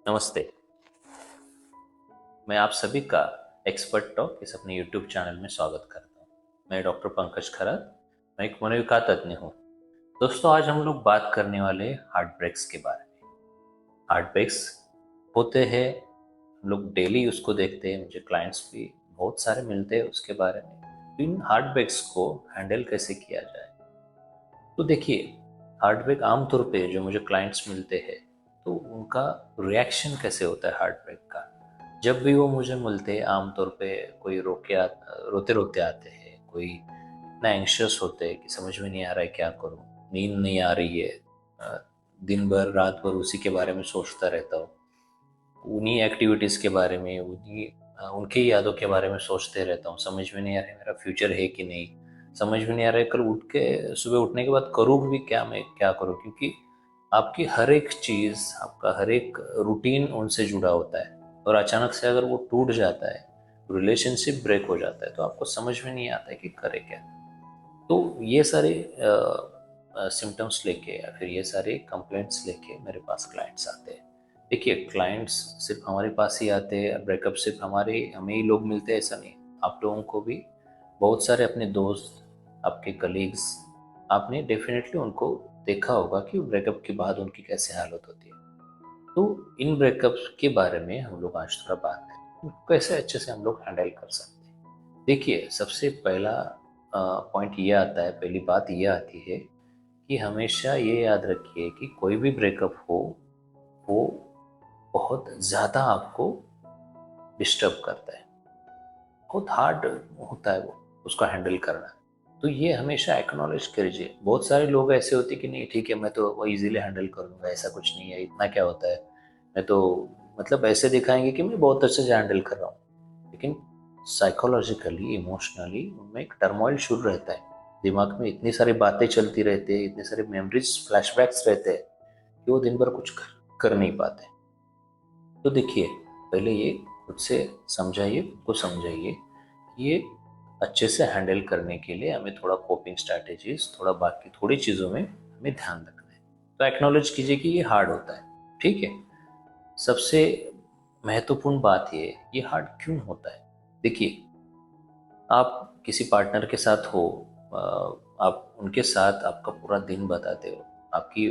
नमस्ते। मैं आप सभी का एक्सपर्ट टॉक इस अपने यूट्यूब चैनल में स्वागत करता हूँ। मैं डॉक्टर पंकज खरात, मैं एक मनोविज्ञान तज्ञ हूँ। दोस्तों, आज हम लोग बात करने वाले हार्ट ब्रेक्स के बारे में। हार्ट ब्रेक्स होते हैं, हम लोग डेली उसको देखते हैं, मुझे क्लाइंट्स भी बहुत सारे मिलते हैं उसके बारे में। इन हार्ट ब्रेक्स को हैंडल कैसे किया जाए? तो देखिए, हार्ट ब्रेक आमतौर पे जो मुझे क्लाइंट्स मिलते हैं, तो उनका रिएक्शन कैसे होता है हार्ट ब्रेक का। जब भी वो मुझे मिलते हैं, आमतौर पे कोई रोते रोते आते हैं, कोई इतना एंग्शियस होते हैं कि समझ में नहीं आ रहा है क्या करूं, नींद नहीं आ रही है, अ, दिन भर रात भर उसी के बारे में सोचता रहता हूँ, उन्हीं एक्टिविटीज़ के बारे में, उनकी यादों के बारे में सोचते रहता हूँ। समझ में नहीं आ रहा है मेरा फ्यूचर है कि नहीं, समझ में नहीं आ रहा है कल उठ के सुबह उठने के बाद करूँ भी क्या, मैं क्या करूँ, क्योंकि आपकी हर एक चीज़, आपका हर एक रूटीन उनसे जुड़ा होता है। और अचानक से अगर वो टूट जाता है, रिलेशनशिप ब्रेक हो जाता है, तो आपको समझ में नहीं आता है कि करे क्या। तो ये सारे सिम्टम्स लेके या फिर ये सारे कंप्लेंट्स लेके मेरे पास क्लाइंट्स आते हैं। देखिए, क्लाइंट्स सिर्फ हमारे पास ही आते हैं, ब्रेकअप सिर्फ हमें ही लोग मिलते हैं ऐसा नहीं। आप लोगों को भी बहुत सारे अपने दोस्त, आपके कलीग्स, आपने डेफिनेटली उनको देखा होगा कि ब्रेकअप के बाद उनकी कैसे हालत होती है। तो इन ब्रेकअप्स के बारे में हम लोग आज थोड़ा बात करें, उनको कैसे अच्छे से हम लोग हैंडल कर सकते हैं। देखिए, सबसे पहला पॉइंट ये आता है, पहली बात ये आती है कि हमेशा ये याद रखिए कि कोई भी ब्रेकअप हो, वो बहुत ज़्यादा आपको डिस्टर्ब करता है, बहुत हार्ड होता है वो, उसको हैंडल करना। तो ये हमेशा एक्नॉलेज कीजिए। बहुत सारे लोग ऐसे होते हैं कि नहीं ठीक है, मैं तो वो इजीली हैंडल कर लूँगा, ऐसा कुछ नहीं है, इतना क्या होता है, मैं तो मतलब ऐसे दिखाएंगे कि मैं बहुत अच्छे से हैंडल कर रहा हूँ, लेकिन साइकोलॉजिकली, इमोशनली उनमें एक टर्मोइल शुरू रहता है। दिमाग में इतनी सारी बातें चलती रहती है, इतने सारे मेमोरीज, फ्लैशबैक्स रहते हैं कि वो दिन भर कुछ कर नहीं पाते। तो देखिए, पहले ये खुद से समझाइए, खुद को समझाइए कि ये अच्छे से हैंडल करने के लिए हमें थोड़ा कोपिंग स्ट्रैटेजीज, थोड़ा बाकी थोड़ी चीज़ों में हमें ध्यान रखना है। तो एक्नॉलेज कीजिए कि ये हार्ड होता है, ठीक है। सबसे महत्वपूर्ण बात ये हार्ड क्यों होता है? देखिए, आप किसी पार्टनर के साथ हो, आप उनके साथ आपका पूरा दिन बताते हो, आपकी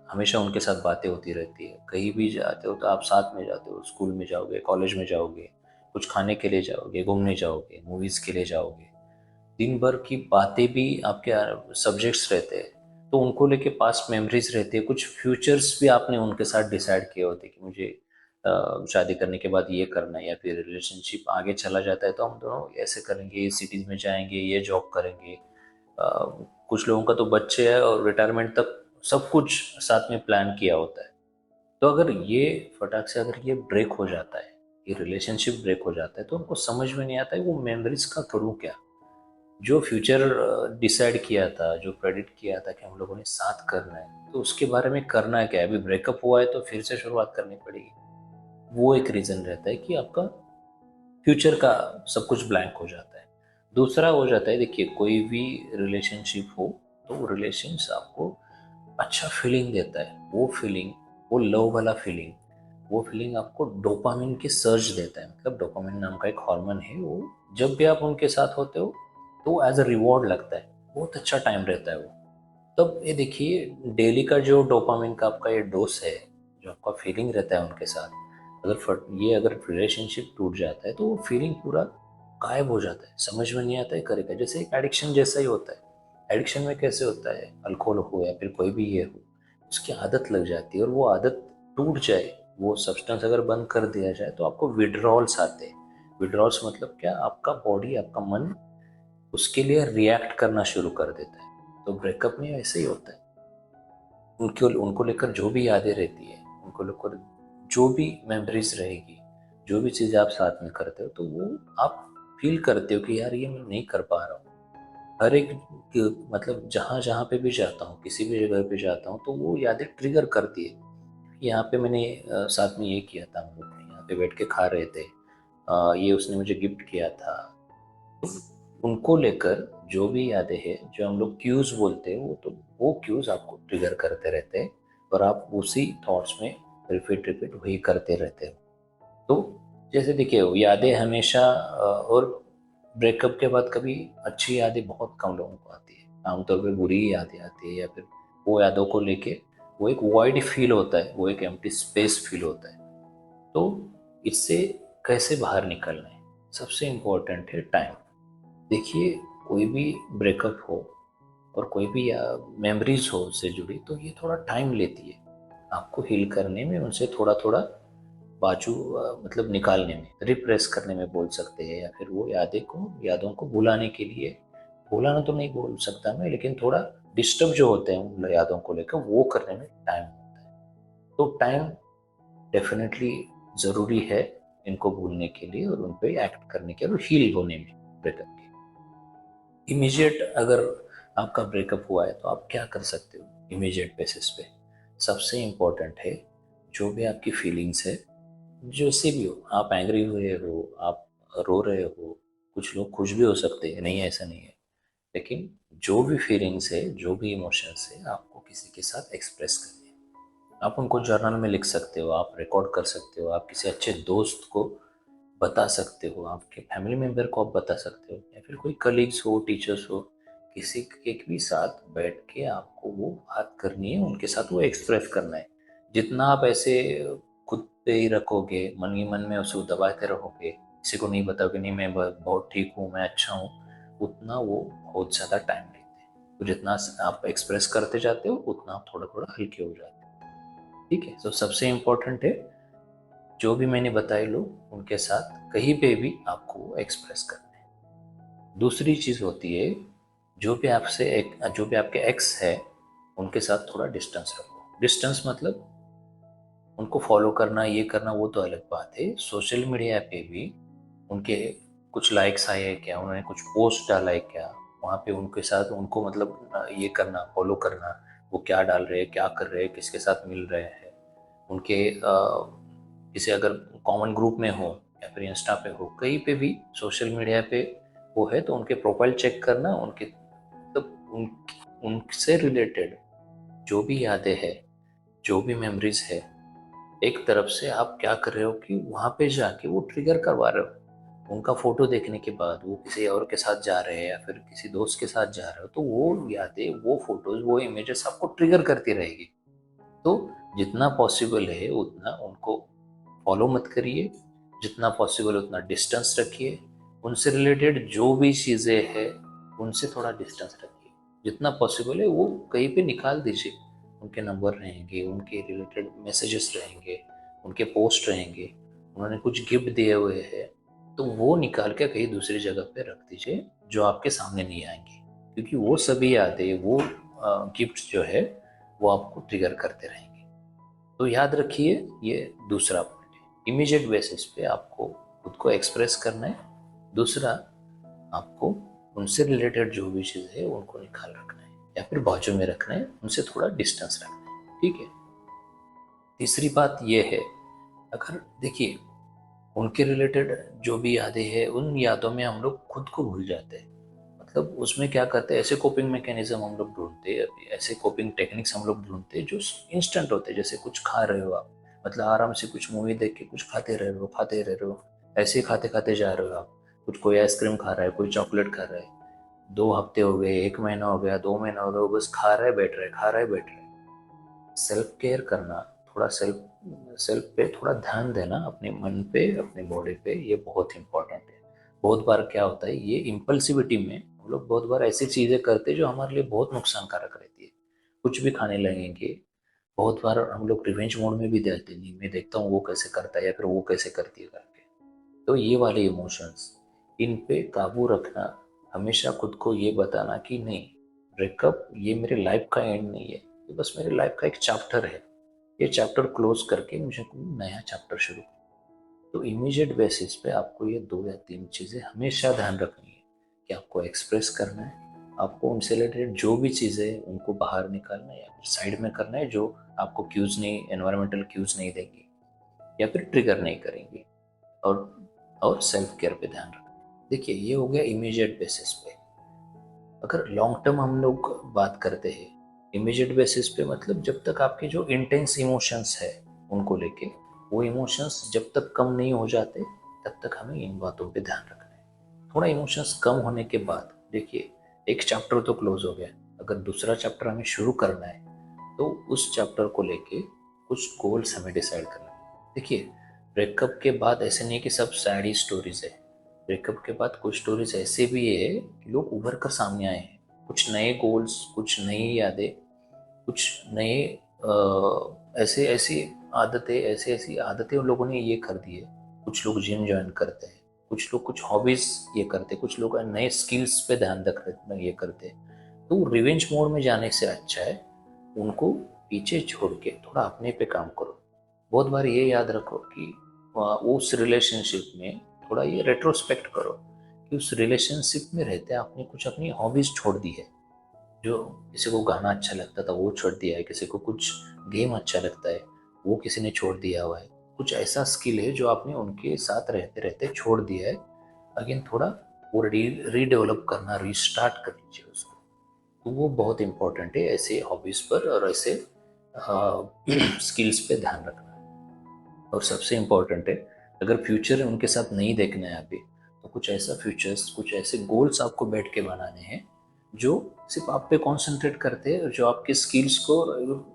हमेशा उनके साथ बातें होती रहती है, कहीं भी जाते हो तो आप साथ में जाते हो, स्कूल में जाओगे, कॉलेज में जाओगे, कुछ खाने के लिए जाओगे, घूमने जाओगे, मूवीज़ के लिए जाओगे, दिन भर की बातें भी आपके सब्जेक्ट्स रहते हैं, तो उनको लेके पास्ट मेमोरीज रहती है, कुछ फ्यूचर्स भी आपने उनके साथ डिसाइड किए होते हैं कि मुझे शादी करने के बाद ये करना है, या फिर रिलेशनशिप आगे चला जाता है तो हम दोनों ऐसे करेंगे, इस सिटीज़ में जाएंगे, ये जॉब करेंगे। अ, कुछ लोगों का तो बच्चे हैं और रिटायरमेंट तक सब कुछ साथ में प्लान किया होता है। तो अगर ये फटाक से अगर ये ब्रेक हो जाता है, ये रिलेशनशिप ब्रेक हो जाता है, तो उनको समझ में नहीं आता है वो मेमोरीज का करूँ क्या। जो फ्यूचर डिसाइड किया था, जो प्रेडिक्ट किया था कि हम लोगों ने साथ करना है, तो उसके बारे में करना क्या है? अभी ब्रेकअप हुआ है तो फिर से शुरुआत करनी पड़ेगी। वो एक रीज़न रहता है कि आपका फ्यूचर का सब कुछ ब्लैंक हो जाता है। दूसरा हो जाता है, देखिए, कोई भी रिलेशनशिप हो, तो रिलेशन्स आपको अच्छा फीलिंग देता है। वो फीलिंग, वो लव वाला फीलिंग, वो फीलिंग आपको डोपामिन की सर्ज देता है। मतलब डोपामिन नाम का एक हार्मोन है, वो जब भी आप उनके साथ होते हो तो एज अ रिवॉर्ड लगता है, बहुत अच्छा टाइम रहता है वो। तब ये देखिए, डेली का जो डोपामिन का आपका ये डोज है, जो आपका फीलिंग रहता है उनके साथ, अगर रिलेशनशिप टूट जाता है तो वो फीलिंग पूरा गायब हो जाता है, समझ में नहीं आता है करेगा। जैसे एक एडिक्शन जैसा ही होता है। एडिक्शन में कैसे होता है, अल्कोहल हो या फिर कोई भी ये हो, उसकी आदत लग जाती है और वो आदत टूट जाए, वो सब्सटेंस अगर बंद कर दिया जाए तो आपको विड्रॉल्स आते हैं। विड्रॉल्स मतलब क्या, आपका बॉडी, आपका मन उसके लिए रिएक्ट करना शुरू कर देता है। तो ब्रेकअप में ऐसे ही होता है। उनको उनको लेकर जो भी यादें रहती है, उनको लेकर जो भी मेमोरीज रहेगी, जो भी चीज़ें आप साथ में करते हो, तो वो आप फील करते हो कि यार ये मैं नहीं कर पा रहा हूँ। हर एक मतलब जहाँ जहाँ पे भी जाता हूँ, किसी भी जगह पे जाता हूँ, तो वो यादें ट्रिगर करती है। यहाँ पे मैंने साथ में ये किया था, हम लोग यहाँ पे बैठ के खा रहे थे, ये उसने मुझे गिफ्ट किया था। उनको लेकर जो भी यादें हैं, जो हम लोग क्यूज बोलते हैं, वो क्यूज आपको ट्रिगर करते रहते हैं और आप उसी थॉट्स में रिपीट रिपीट वही करते रहते हो। तो जैसे देखिए यादें हमेशा और ब्रेकअप के बाद कभी अच्छी यादें बहुत कम लोगों को आती है, आमतौर पे बुरी ही यादें आती है, या फिर वो यादों को लेके वो एक वॉइड फील होता है, वो एक एम्प्टी स्पेस फील होता है। तो इससे कैसे बाहर निकलना है, सबसे इम्पोर्टेंट है टाइम। देखिए कोई भी ब्रेकअप हो और कोई भी मेमोरीज हो उससे जुड़ी, तो ये थोड़ा टाइम लेती है आपको हील करने में, उनसे थोड़ा थोड़ा बाजू मतलब निकालने में, रिप्रेस करने में बोल सकते हैं, या फिर वो यादों को भुलाने के लिए, भुलाना तो नहीं बोल सकता मैं, लेकिन थोड़ा डिस्टर्ब जो होते हैं उन यादों को लेकर, वो करने में टाइम होता है। तो टाइम डेफिनेटली ज़रूरी है इनको भूलने के लिए और उन पे एक्ट करने के और हील होने में ब्रेकअप के। इमीडिएट अगर आपका ब्रेकअप हुआ है तो आप क्या कर सकते हो इमीडिएट बेसिस पे? सबसे इम्पोर्टेंट है जो भी आपकी फीलिंग्स है, जैसे भी हो, आप एंग्री हुए हो, आप रो रहे हो, कुछ लोग खुश भी हो सकते हैं, नहीं ऐसा नहीं है, लेकिन जो भी फीलिंग्स है, जो भी इमोशंस है, आपको किसी के साथ एक्सप्रेस करनी है। आप उनको जर्नल में लिख सकते हो, आप रिकॉर्ड कर सकते हो, आप किसी अच्छे दोस्त को बता सकते हो, आपके फैमिली मेम्बर को आप बता सकते हो, या फिर कोई कलीग्स हो, टीचर्स हो, किसी के भी साथ बैठ के आपको वो बात करनी है, उनके साथ वो एक्सप्रेस करना है। जितना आप ऐसे खुद पे ही रखोगे, मन ही मन में उसे दबाते रहोगे, किसी को नहीं बताओगे नहीं मैं बहुत ठीक हूँ, मैं अच्छा हूँ, उतना वो बहुत ज़्यादा टाइम लेते हैं। तो जितना आप एक्सप्रेस करते जाते हो उतना आप थोड़ा थोड़ा हल्के हो जाते हो। ठीक है, तो सबसे इम्पोर्टेंट है जो भी मैंने बताए लोग उनके साथ कहीं पे भी आपको एक्सप्रेस करना है। दूसरी चीज़ होती है, जो भी आपके एक्स है उनके साथ थोड़ा डिस्टेंस रखो। डिस्टेंस मतलब उनको फॉलो करना, ये करना, वो तो अलग बात है। सोशल मीडिया पे भी उनके कुछ लाइक्स आए हैं क्या, उन्होंने कुछ पोस्ट डाला है क्या, वहाँ पे उनके साथ उनको मतलब ये करना, फॉलो करना, वो क्या डाल रहे हैं, क्या कर रहे हैं, किसके साथ मिल रहे हैं, उनके किसी अगर कॉमन ग्रुप में हो या फिर इंस्टा पे हो, कहीं पे भी सोशल मीडिया पे वो है तो उनके प्रोफाइल चेक करना, उनके मतलब उनसे रिलेटेड जो भी यादें हैं, जो भी मेमोरीज है, एक तरफ से आप क्या कर रहे हो कि वहाँ पे जाके वो ट्रिगर करवा रहे हो। उनका फोटो देखने के बाद वो किसी और के साथ जा रहे हैं या फिर किसी दोस्त के साथ जा रहे हो, तो वो यादें, वो फोटोज, वो इमेजेस आपको ट्रिगर करती रहेगी। तो जितना पॉसिबल है उतना उनको फॉलो मत करिए, जितना पॉसिबल उतना डिस्टेंस रखिए। उनसे रिलेटेड जो भी चीज़ें हैं उनसे थोड़ा डिस्टेंस रखिए, जितना पॉसिबल है वो कहीं पे निकाल दीजिए। उनके नंबर रहेंगे, उनके रिलेटेड मैसेजेस रहेंगे, उनके पोस्ट रहेंगे, उन्होंने कुछ गिफ्ट दिए हुए हैं, तो वो निकाल के कहीं दूसरी जगह पे रख दीजिए जो आपके सामने नहीं आएंगे, क्योंकि वो सभी यादें, वो गिफ्ट जो है वो आपको ट्रिगर करते रहेंगे। तो याद रखिए, ये दूसरा पॉइंट है। इमीडिएट बेसिस पे आपको खुद को एक्सप्रेस करना है। दूसरा, आपको उनसे रिलेटेड जो भी चीज़ है उनको निकाल रखना है या फिर बाजू में रखना है, उनसे थोड़ा डिस्टेंस रखना है। ठीक है। तीसरी बात ये है, अगर देखिए उनके रिलेटेड जो भी यादें हैं, उन यादों में हम लोग खुद को भूल जाते हैं। मतलब उसमें क्या करते हैं, ऐसे कोपिंग मैकेनिज्म हम लोग ढूंढते हैं, ऐसे कोपिंग टेक्निक्स हम लोग ढूंढते हैं जो इंस्टेंट होते हैं। जैसे कुछ खा रहे हो आप, मतलब आराम से कुछ मूवी देख के कुछ खाते रह रहे हो, खाते रह रहे हो, ऐसे ही खाते खाते जा रहे हो आप। कुछ कोई आइसक्रीम खा रहा है, कोई चॉकलेट खा रहा है, 2 हफ्ते हो गए, 1 महीना हो गया, 2 महीना हो गया, बस खा रहा है बैठ रहा है, खा रहा है बैठ रहा है। सेल्फ केयर करना, थोड़ा सेल्फ सेल्फ पे थोड़ा ध्यान देना, अपने मन पे, अपने बॉडी पे, ये बहुत इंपॉर्टेंट है। बहुत बार क्या होता है, ये इम्पल्सिविटी में हम लोग बहुत बार ऐसी चीज़ें करते हैं जो हमारे लिए बहुत नुकसानकारक रहती है। कुछ भी खाने लगेंगे, बहुत बार हम लोग रिवेंज मोड में भी जाते हैं, नहीं मैं देखता हूँ वो कैसे करता है या फिर वो कैसे करती है करके। तो ये वाले इमोशंस, इन पे काबू रखना, हमेशा खुद को ये बताना कि नहीं, ब्रेकअप ये मेरे लाइफ का एंड नहीं है, ये बस मेरे लाइफ का एक चैप्टर है, ये चैप्टर क्लोज करके मुझे कोई नया चैप्टर शुरू करना। तो इमीडिएट बेसिस पे आपको ये 2 या 3 चीज़ें हमेशा ध्यान रखनी है कि आपको एक्सप्रेस करना है, आपको उनसे रिलेटेड जो भी चीज़ें हैं उनको बाहर निकालना है या फिर साइड में करना है, जो आपको क्यूज नहीं, एनवायरमेंटल क्यूज नहीं देंगी या फिर ट्रिगर नहीं करेंगी। और सेल्फ केयर पे ध्यान रखना। देखिए ये हो गया इमीडिएट बेसिस पे। अगर लॉन्ग टर्म हम लोग बात करते हैं, इमीडिएट बेसिस पे मतलब जब तक आपके जो इंटेंस इमोशंस है उनको लेके, वो इमोशंस जब तक कम नहीं हो जाते तब तक हमें इन बातों पे ध्यान रखना है। थोड़ा इमोशंस कम होने के बाद देखिए, एक चैप्टर तो क्लोज हो गया, अगर दूसरा चैप्टर हमें शुरू करना है तो उस चैप्टर को लेके कुछ गोल्स हमें डिसाइड करना है। देखिए, ब्रेकअप के बाद ऐसे नहीं कि सब सैड ही स्टोरीज है। ब्रेकअप के बाद कुछ स्टोरीज ऐसे भी है कि लोग उभर कर सामने आए हैं, कुछ नए गोल्स, कुछ नई यादें, कुछ नए ऐसे ऐसी ऐसी आदतें उन लोगों ने ये कर दी है। कुछ लोग जिम ज्वाइन करते हैं, कुछ लोग कुछ हॉबीज ये करते हैं, कुछ लोग नए स्किल्स पे ध्यान रख ये करते हैं। तो रिवेंज मोड में जाने से अच्छा है उनको पीछे छोड़ के थोड़ा अपने पे काम करो। बहुत बार ये याद रखो कि उस रिलेशनशिप में थोड़ा ये रेट्रोस्पेक्ट करो कि उस रिलेशनशिप में रहते आपने कुछ अपनी हॉबीज छोड़ दी है। जो किसी को गाना अच्छा लगता था वो छोड़ दिया है, किसी को कुछ गेम अच्छा लगता है वो किसी ने छोड़ दिया हुआ है, कुछ ऐसा स्किल है जो आपने उनके साथ रहते रहते छोड़ दिया है। अगेन थोड़ा वो रीडेवलप करना, रीस्टार्ट कर लीजिए उसको। तो वो बहुत इंपॉर्टेंट है ऐसे हॉबीज पर और ऐसे स्किल्स पे ध्यान रखना। और सबसे इम्पोर्टेंट है, अगर फ्यूचर उनके साथ नहीं देखना है अभी, तो कुछ ऐसा फ्यूचर्स, कुछ ऐसे गोल्स आपको बैठ के बनाने हैं जो सिर्फ आप पे कॉन्सेंट्रेट करते हैं और जो आपके स्किल्स को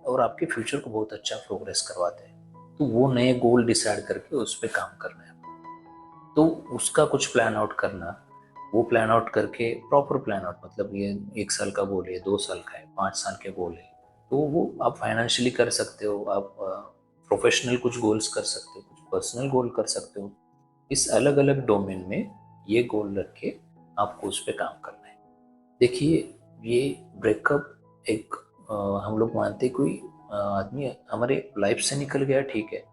और आपके फ्यूचर को बहुत अच्छा प्रोग्रेस करवाते हैं। तो वो नए गोल डिसाइड करके उस पर काम करना है। तो उसका कुछ प्लान आउट करना, वो प्लान आउट करके प्रॉपर प्लान आउट, मतलब ये 1 साल का गोल है, 2 साल का है, 5 साल के गोल है, तो वो आप फाइनेंशियली कर सकते हो, आप प्रोफेशनल कुछ गोल्स कर सकते हो, कुछ पर्सनल गोल कर सकते हो। इस अलग अलग डोमेन में ये गोल रख के आपको उस पर काम करना है। देखिए, ये ब्रेकअप एक हम लोग मानते हैं कोई आदमी हमारे लाइफ से निकल गया, ठीक है,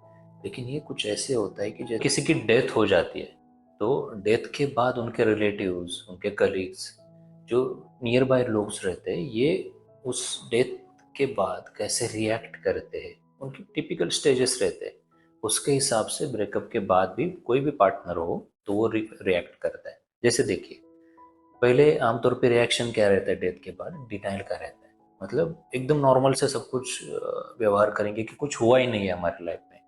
लेकिन ये कुछ ऐसे होता है कि जैसे किसी की डेथ हो जाती है, तो डेथ के बाद उनके रिलेटिव्स, उनके कलीग्स, जो नियर बाय लोग रहते हैं, ये उस डेथ के बाद कैसे रिएक्ट करते हैं, उनकी टिपिकल स्टेजेस रहते हैं, उसके हिसाब से ब्रेकअप के बाद भी कोई भी पार्टनर हो तो वो रिएक्ट करता है। जैसे देखिए, पहले आमतौर पे रिएक्शन क्या रहता है डेथ के बाद? डिनाइल का रहता है, मतलब एकदम नॉर्मल से सब कुछ व्यवहार करेंगे कि कुछ हुआ ही नहीं है हमारी लाइफ में।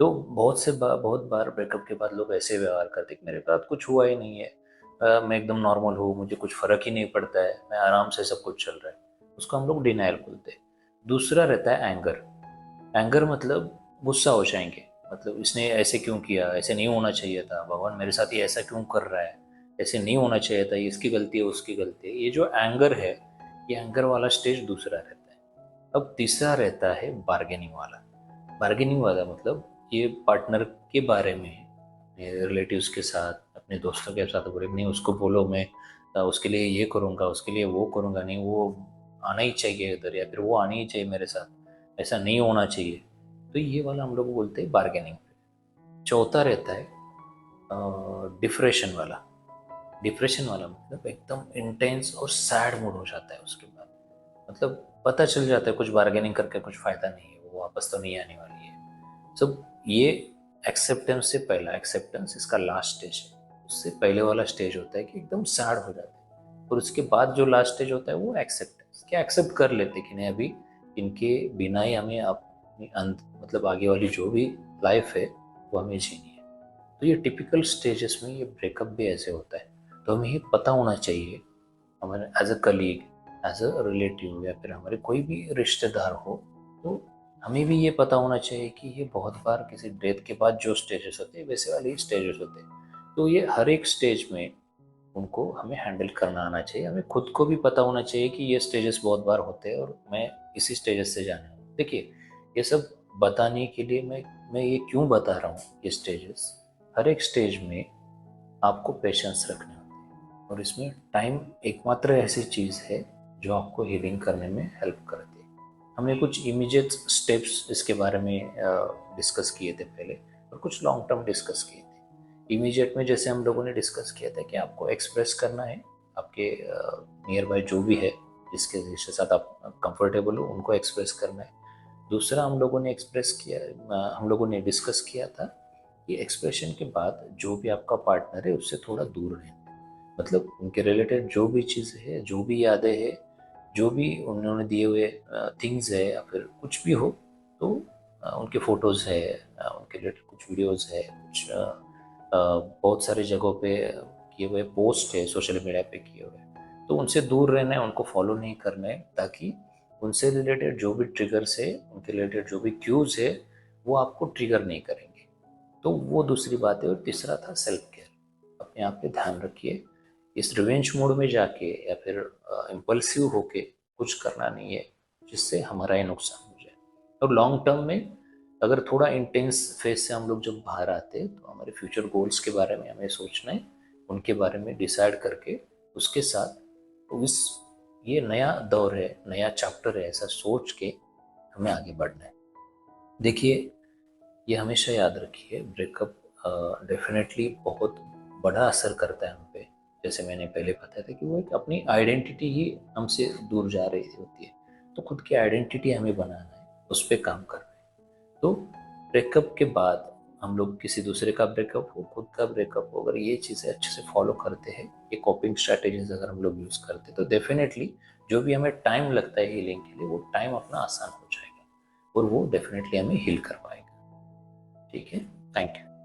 तो बहुत बार ब्रेकअप के बाद लोग ऐसे व्यवहार करते हैं कि मेरे साथ कुछ हुआ ही नहीं है, मैं एकदम नॉर्मल हूँ, मुझे कुछ फर्क ही नहीं पड़ता है, मैं आराम से सब कुछ चल रहा है। उसको हम लोग डिनाइल बोलते हैं। दूसरा रहता है एंगर। एंगर मतलब गुस्सा हो जाएंगे, मतलब इसने ऐसे क्यों किया, ऐसे नहीं होना चाहिए था, भगवान मेरे साथ ये ऐसा क्यों कर रहा है, ऐसे नहीं होना चाहिए था, ये इसकी गलती है, उसकी गलती है। ये जो एंगर है, ये एंगर वाला स्टेज दूसरा रहता है। अब तीसरा रहता है बार्गेनिंग वाला। बार्गेनिंग वाला मतलब ये पार्टनर के बारे में, रिलेटिव्स के साथ, अपने दोस्तों के साथ बोले नहीं उसको बोलो, मैं उसके लिए ये करूँगा, उसके लिए वो करूँगा, नहीं वो आना ही चाहिए इधर, या फिर वो आनी ही चाहिए मेरे साथ, ऐसा नहीं होना चाहिए। तो ये वाला हम लोग बोलते हैं बार्गेनिंग। चौथा रहता है डिप्रेशन वाला। डिप्रेशन वाला मतलब एकदम इंटेंस और सैड मूड हो जाता है उसके बाद, मतलब पता चल जाता है कुछ बार्गेनिंग करके कुछ फायदा नहीं है, वो वापस तो नहीं आने वाली है सब। ये एक्सेप्टेंस से पहला, एक्सेप्टेंस इसका लास्ट स्टेज है। उससे पहले वाला स्टेज होता है कि एकदम सैड हो जाता है, और उसके बाद जो लास्ट स्टेज होता है वो एक्सेप्टेंस, क्या एक्सेप्ट कर लेते कि नहीं अभी इनके बिना ही हमें अपनी अंत, मतलब आगे वाली जो भी लाइफ है वो हमें जीनी है। तो ये टिपिकल स्टेजेस में ये ब्रेकअप भी ऐसे होता है। तो हमें ये पता होना चाहिए, हमारे as a colleague, as a relative, या फिर हमारे कोई भी रिश्तेदार हो, तो हमें भी ये पता होना चाहिए कि ये बहुत बार किसी डेथ के बाद जो स्टेजेस होते हैं वैसे वाले ही स्टेजेस होते हैं। तो ये हर एक स्टेज में उनको हमें हैंडल करना आना चाहिए। हमें खुद को भी पता होना चाहिए कि ये स्टेजेस बहुत बार होते हैं और मैं इसी स्टेजेस से जाना हूँ। देखिए, ये सब बताने के लिए मैं ये क्यों बता रहा हूँ, ये स्टेजेस, हर एक स्टेज में आपको पेशेंस रखने होते हैं, और इसमें टाइम एकमात्र ऐसी चीज़ है जो आपको हीलिंग करने में हेल्प करती है। हमने कुछ इमीडिएट स्टेप्स इसके बारे में डिस्कस किए थे पहले, और कुछ लॉन्ग टर्म डिस्कस किए थे। इमीडिएट में जैसे हम लोगों ने डिस्कस किया था कि आपको एक्सप्रेस करना है, आपके नियर बाय जो भी है, जिसके साथ आप कंफर्टेबल हो उनको एक्सप्रेस करना है। दूसरा हम लोगों ने एक्सप्रेस किया, हम लोगों ने डिस्कस किया था कि एक्सप्रेशन के बाद जो भी आपका पार्टनर है उससे थोड़ा दूर रहें, मतलब उनके रिलेटेड जो भी चीज़ है, जो भी यादें है, जो भी उन्होंने दिए हुए थिंग्स है, या फिर कुछ भी हो, तो उनके फ़ोटोज़ है, उनके रिलेटेड कुछ वीडियोज़ है, कुछ बहुत सारी जगहों पे किए हुए पोस्ट है, सोशल मीडिया पे किए हुए, तो उनसे दूर रहना है, उनको फॉलो नहीं करना है, ताकि उनसे रिलेटेड जो भी ट्रिगर्स है, उनके रिलेटेड जो भी क्यूज़ है, वो आपको ट्रिगर नहीं करेंगे। तो वो दूसरी बात है। और तीसरा था सेल्फ केयर। अपने आप पे ध्यान रखिए। इस रिवेंज मोड में जाके या फिर इम्पल्सिव होके कुछ करना नहीं है, जिससे हमारा ही नुकसान हो जाए। और लॉन्ग टर्म में अगर थोड़ा इंटेंस फेज से हम लोग जब बाहर आते हैं, तो हमारे फ्यूचर गोल्स के बारे में हमें सोचना है, उनके बारे में डिसाइड करके उसके साथ उस ये नया दौर है, नया चैप्टर है, ऐसा सोच के हमें आगे बढ़ना है। देखिए, ये हमेशा याद रखिए, ब्रेकअप डेफिनेटली बहुत बड़ा असर करता है हम पे। जैसे मैंने पहले बताया था कि वो एक अपनी आइडेंटिटी ही हमसे दूर जा रही होती है। तो खुद की आइडेंटिटी हमें बनाना है, उस पर काम करना है। तो ब्रेकअप के बाद हम लोग किसी दूसरे का ब्रेकअप हो, खुद का ब्रेकअप हो, अगर ये चीज़ें अच्छे से फॉलो करते हैं, ये कॉपिंग स्ट्रैटेजीज अगर हम लोग यूज़ करते हैं, तो डेफिनेटली जो भी हमें टाइम लगता है हीलिंग के लिए, वो टाइम अपना आसान हो जाएगा और वो डेफिनेटली हमें हील कर पाएगा। ठीक है। Thank you.